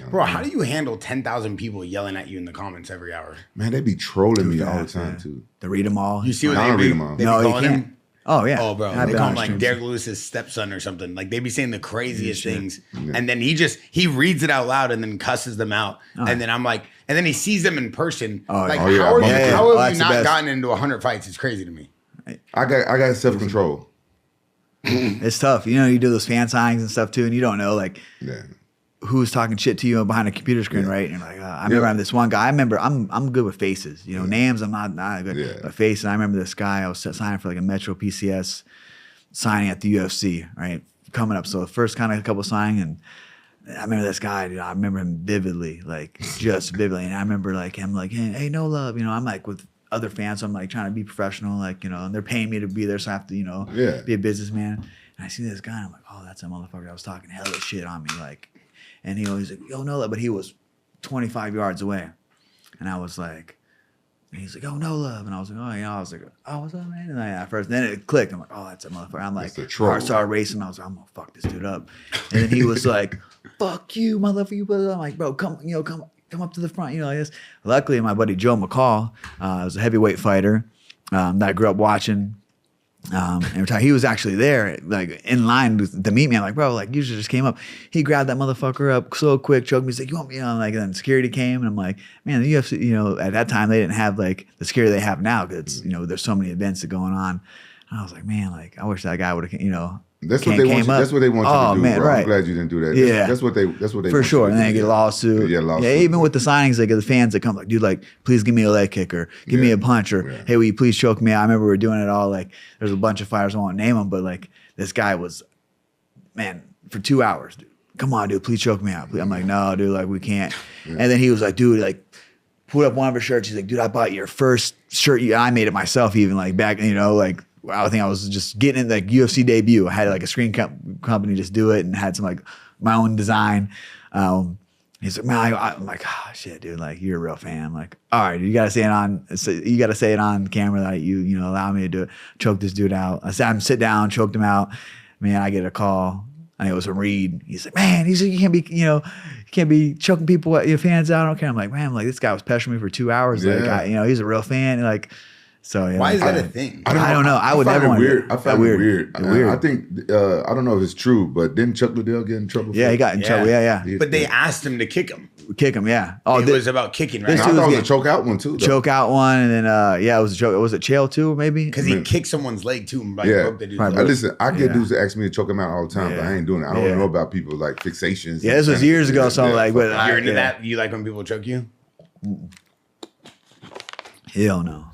Bro, how do you handle 10,000 people yelling at you in the comments every hour? Man, they be trolling me all the time too. To read them all. You see what I they don't be, read them all. they be No, you calling can't. him? Oh yeah. Oh, bro, I've they been call on him like streams. Derek Lewis's stepson or something. Like they be saying the craziest things, and then he reads it out loud and then cusses them out, and then I'm like, and then he sees them in person. Like, how have you not gotten into 100 fights? It's crazy to me. I got self-control. It's tough. You know, you do those fan signings and stuff too, and you don't know like who's talking shit to you behind a computer screen, right? And you're like, I remember this one guy. I remember I'm good with faces. You know, names I'm not good. But faces. I remember this guy. I was signing for like a Metro PCS signing at the UFC, right? Coming up. So the first kind of couple signing, and I remember this guy, dude. I remember him vividly, like just vividly. And I remember like him, like, hey, no love. You know, I'm like with other fans, so I'm like trying to be professional, like, you know, and they're paying me to be there, so I have to, you know, be a businessman. And I see this guy, and I'm like, oh, that's a motherfucker that was talking hella shit on me, like, and he always like, yo, no love, but he was 25 yards away, and I was like, and he's like, oh, no love, and I was like, oh, yeah, I was like, oh, what's up, man? And at first, then it clicked. I'm like, oh, that's a motherfucker. I'm like, I started racing. I was like, I'm gonna fuck this dude up, and then he was like, fuck you, motherfucker. I'm like, bro, come up to the front, you know, like this. Luckily, my buddy Joe McCall was a heavyweight fighter that I grew up watching. Every time he was actually there, like in line to meet me, I'm like, bro, like you just came up. He grabbed that motherfucker up so quick, choked me. He's like, you want me? You know, like, and then security came, and I'm like, man, the UFC, you know, at that time they didn't have like the security they have now because you know there's so many events that going on. And I was like, man, like I wish that guy would have, you know. That's what they want you. That's what they want you to do. Man, bro. right. I'm glad you didn't do that. Yeah, that's what they. For sure. And then get a lawsuit. Yeah, even with the signings, like the fans that come, like, dude, like, please give me a leg kick or give me a punch or hey, will you please choke me out? I remember we were doing it all. Like, there's a bunch of fighters, I won't name them, but like this guy was, man, for 2 hours, dude. Come on, dude, please choke me out. I'm like, no, dude, like we can't. And then he was like, dude, like, put up one of his shirts. He's like, dude, I bought your first shirt. I made it myself, even like back, you know, like. I think I was just getting in like UFC debut. I had like a screen company just do it and had some like my own design. He's like, man, I'm like, oh shit, dude, like you're a real fan. I'm like, all right, you gotta say it on camera that you know allow me to do it. Choke this dude out. I said, sit down, choked him out. Man, I get a call. I think it was a Reed. He's like, man, he's like, you can't be choking people, your fans out. I don't care. I'm like, man, like this guy was pestering me for 2 hours. Like, he's a real fan. Like. So yeah, why is that a thing? I don't know. I would never want to. I find it weird. I think I don't know if it's true, but didn't Chuck Liddell get in trouble? Yeah, he got in trouble. Yeah. But they asked him to kick him. Yeah. Oh, it was about kicking, right? I thought it was a choke out one too. Choke out one, and then it was a choke. Was it Chael too, maybe? Because he kicked someone's leg too. And broke the dude's leg. Listen, I get dudes that ask me to choke him out all the time, but I ain't doing it. I don't know about people like fixations. Yeah, this was years ago. So like, but you're into that? You like when people choke you? Hell no.